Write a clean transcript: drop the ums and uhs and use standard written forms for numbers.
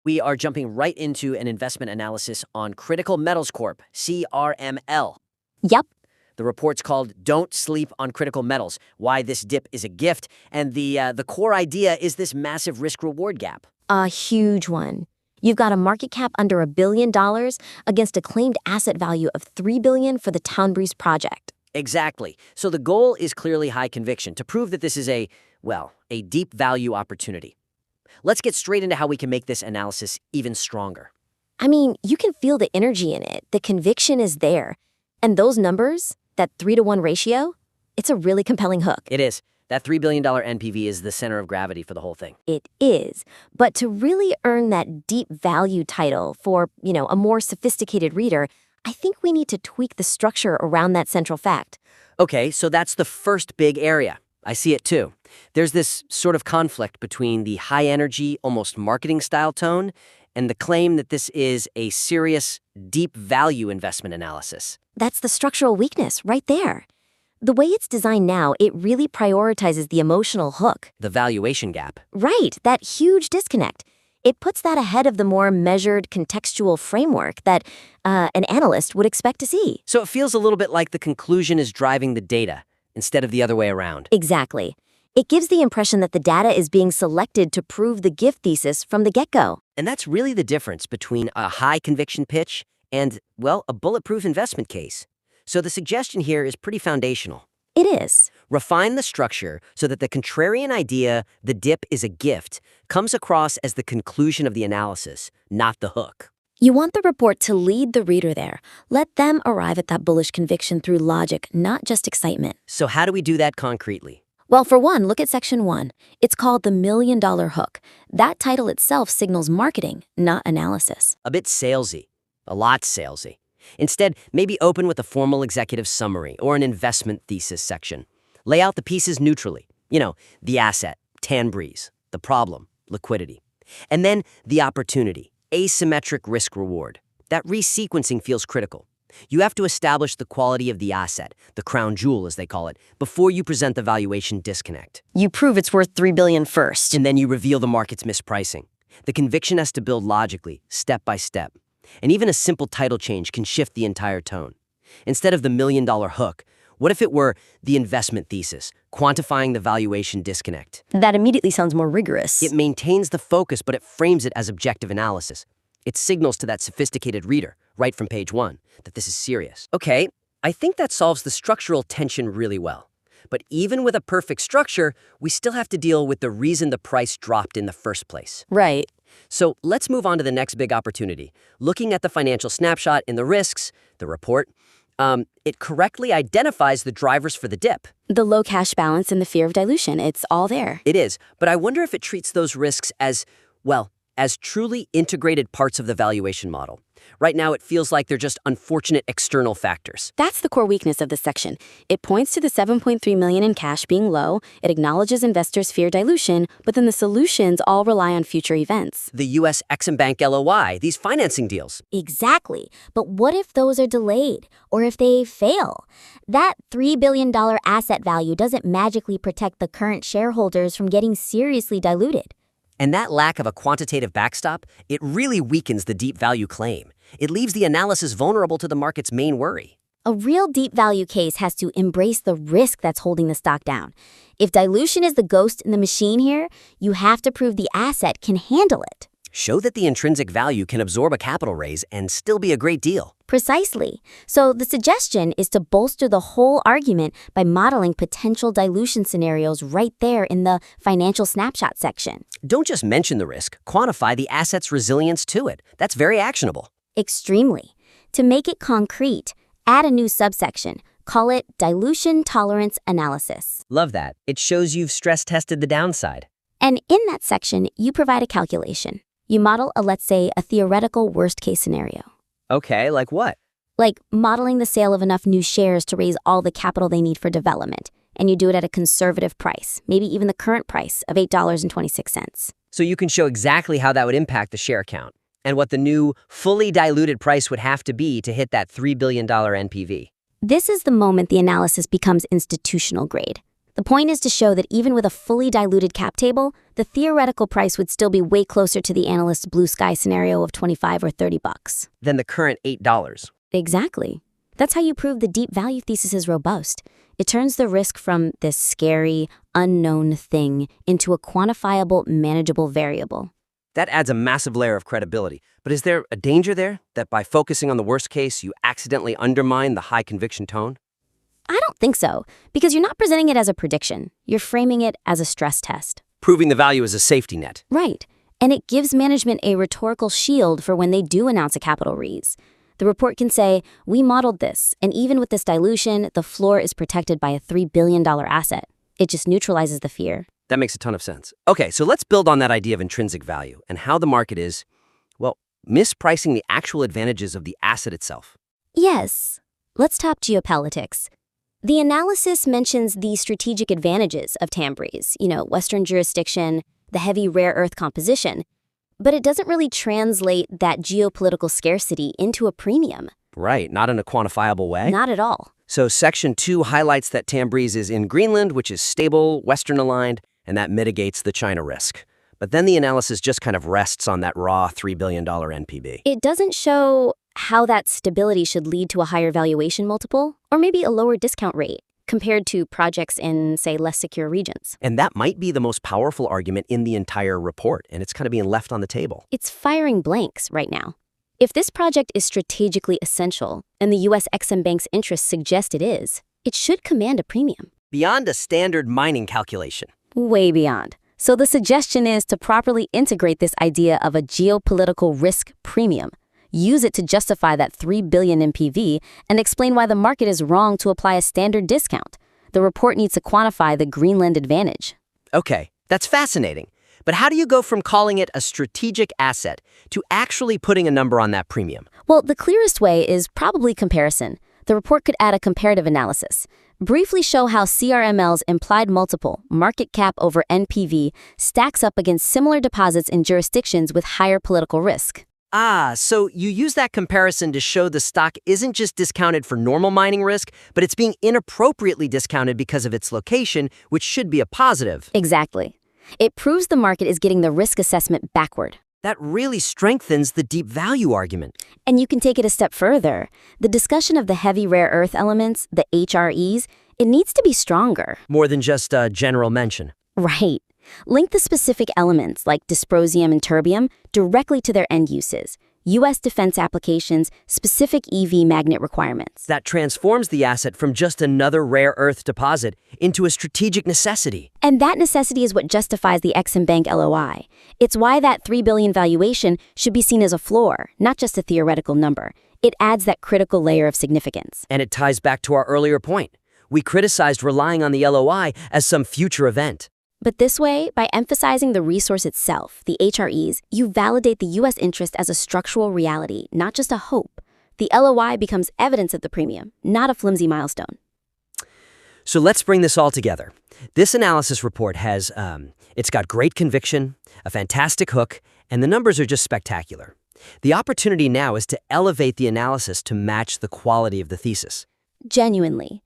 We are jumping right into an investment analysis on Critical Metals Corp, CRML. Yep. The report's called Don't Sleep on Critical Metals, Why This Dip is a Gift, and the core idea is this massive risk-reward gap. A huge one. You've got a market cap under $1 billion against a claimed asset value of $3 billion for the Town Breeze project. Exactly. So the goal is clearly high conviction, to prove that this is a deep value opportunity. Let's get straight into how we can make this analysis even stronger. I mean, you can feel the energy in it. The conviction is there. And those numbers, that 3-to-1 ratio, it's a really compelling hook. It is. That $3 billion NPV is the center of gravity for the whole thing. It is. But to really earn that deep value title for, a more sophisticated reader, I think we need to tweak the structure around that central fact. Okay, so that's the first big area. I see it too. There's this sort of conflict between the high-energy, almost marketing-style tone and the claim that this is a serious, deep value investment analysis. That's the structural weakness right there. The way it's designed now, it really prioritizes the emotional hook. The valuation gap. Right, that huge disconnect. It puts that ahead of the more measured, contextual framework that an analyst would expect to see. So it feels a little bit like the conclusion is driving the data instead of the other way around. Exactly. It gives the impression that the data is being selected to prove the gift thesis from the get-go. And that's really the difference between a high-conviction pitch and, a bulletproof investment case. So the suggestion here is pretty foundational. It is. Refine the structure so that the contrarian idea, the dip is a gift, comes across as the conclusion of the analysis, not the hook. You want the report to lead the reader there. Let them arrive at that bullish conviction through logic, not just excitement. So how do we do that concretely? Well, for one, look at Section 1. It's called the $1 million hook. That title itself signals marketing, not analysis. A bit salesy. A lot salesy. Instead, maybe open with a formal executive summary or an investment thesis section. Lay out the pieces neutrally. The asset, Town Breeze, the problem, liquidity. And then the opportunity, asymmetric risk-reward. That resequencing feels critical. You have to establish the quality of the asset, the crown jewel as they call it, before you present the valuation disconnect. You prove it's worth $3 billion first. And then you reveal the market's mispricing. The conviction has to build logically, step by step. And even a simple title change can shift the entire tone. Instead of the $1 million hook, what if it were the investment thesis, quantifying the valuation disconnect? That immediately sounds more rigorous. It maintains the focus, but it frames it as objective analysis. It signals to that sophisticated reader, right from page 1, that this is serious. Okay, I think that solves the structural tension really well. But even with a perfect structure, we still have to deal with the reason the price dropped in the first place. Right. So let's move on to the next big opportunity. Looking at the financial snapshot in the risks, the report, it correctly identifies the drivers for the dip. The low cash balance and the fear of dilution, it's all there. It is, but I wonder if it treats those risks as truly integrated parts of the valuation model. Right now, it feels like they're just unfortunate external factors. That's the core weakness of this section. It points to the $7.3 million in cash being low, it acknowledges investors fear dilution, but then the solutions all rely on future events. The U.S. Exim Bank LOI, these financing deals. Exactly. But what if those are delayed, or if they fail? That $3 billion asset value doesn't magically protect the current shareholders from getting seriously diluted. And that lack of a quantitative backstop, it really weakens the deep value claim. It leaves the analysis vulnerable to the market's main worry. A real deep value case has to embrace the risk that's holding the stock down. If dilution is the ghost in the machine here, you have to prove the asset can handle it. Show that the intrinsic value can absorb a capital raise and still be a great deal. Precisely. So the suggestion is to bolster the whole argument by modeling potential dilution scenarios right there in the financial snapshot section. Don't just mention the risk, quantify the asset's resilience to it. That's very actionable. Extremely. To make it concrete, add a new subsection. Call it Dilution Tolerance Analysis. Love that. It shows you've stress-tested the downside. And in that section, you provide a calculation. You model let's say, a theoretical worst-case scenario. Okay, like what? Like modeling the sale of enough new shares to raise all the capital they need for development. And you do it at a conservative price, maybe even the current price of $8.26. So you can show exactly how that would impact the share count and what the new, fully diluted price would have to be to hit that $3 billion NPV. This is the moment the analysis becomes institutional grade. The point is to show that even with a fully diluted cap table, the theoretical price would still be way closer to the analyst's blue sky scenario of 25 or 30 bucks. Then the current $8. Exactly. That's how you prove the deep value thesis is robust. It turns the risk from this scary, unknown thing into a quantifiable, manageable variable. That adds a massive layer of credibility. But is there a danger there that by focusing on the worst case, you accidentally undermine the high conviction tone? I don't think so, because you're not presenting it as a prediction. You're framing it as a stress test. Proving the value is a safety net. Right. And it gives management a rhetorical shield for when they do announce a capital raise. The report can say, we modeled this, and even with this dilution, the floor is protected by a $3 billion asset. It just neutralizes the fear. That makes a ton of sense. Okay, so let's build on that idea of intrinsic value and how the market is, well, mispricing the actual advantages of the asset itself. Yes. Let's talk geopolitics. The analysis mentions the strategic advantages of Tambreez, Western jurisdiction, the heavy rare earth composition, but it doesn't really translate that geopolitical scarcity into a premium. Right, not in a quantifiable way. Not at all. So Section 2 highlights that Tambreez is in Greenland, which is stable, Western aligned, and that mitigates the China risk. But then the analysis just kind of rests on that raw $3 billion NPV. It doesn't show how that stability should lead to a higher valuation multiple, or maybe a lower discount rate, compared to projects in, say, less secure regions. And that might be the most powerful argument in the entire report, and it's kind of being left on the table. It's firing blanks right now. If this project is strategically essential, and the U.S. Exim Bank's interests suggest it is, it should command a premium. Beyond a standard mining calculation. Way beyond. So the suggestion is to properly integrate this idea of a geopolitical risk premium. Use it to justify that $3 billion NPV and explain why the market is wrong to apply a standard discount. The report needs to quantify the Greenland advantage. Okay, that's fascinating. But how do you go from calling it a strategic asset to actually putting a number on that premium? Well, the clearest way is probably comparison. The report could add a comparative analysis. Briefly show how CRML's implied multiple, market cap over NPV, stacks up against similar deposits in jurisdictions with higher political risk. Ah, so you use that comparison to show the stock isn't just discounted for normal mining risk, but it's being inappropriately discounted because of its location, which should be a positive. Exactly. It proves the market is getting the risk assessment backward. That really strengthens the deep value argument. And you can take it a step further. The discussion of the heavy rare earth elements, the HREs, it needs to be stronger. More than just a general mention. Right. Link the specific elements like dysprosium and terbium directly to their end uses. U.S. defense applications, specific EV magnet requirements. That transforms the asset from just another rare earth deposit into a strategic necessity. And that necessity is what justifies the Exim Bank LOI. It's why that $3 billion valuation should be seen as a floor, not just a theoretical number. It adds that critical layer of significance. And it ties back to our earlier point. We criticized relying on the LOI as some future event. But this way, by emphasizing the resource itself, the HREs, you validate the U.S. interest as a structural reality, not just a hope. The LOI becomes evidence of the premium, not a flimsy milestone. So let's bring this all together. This analysis report has, it's got great conviction, a fantastic hook, and the numbers are just spectacular. The opportunity now is to elevate the analysis to match the quality of the thesis. Genuinely.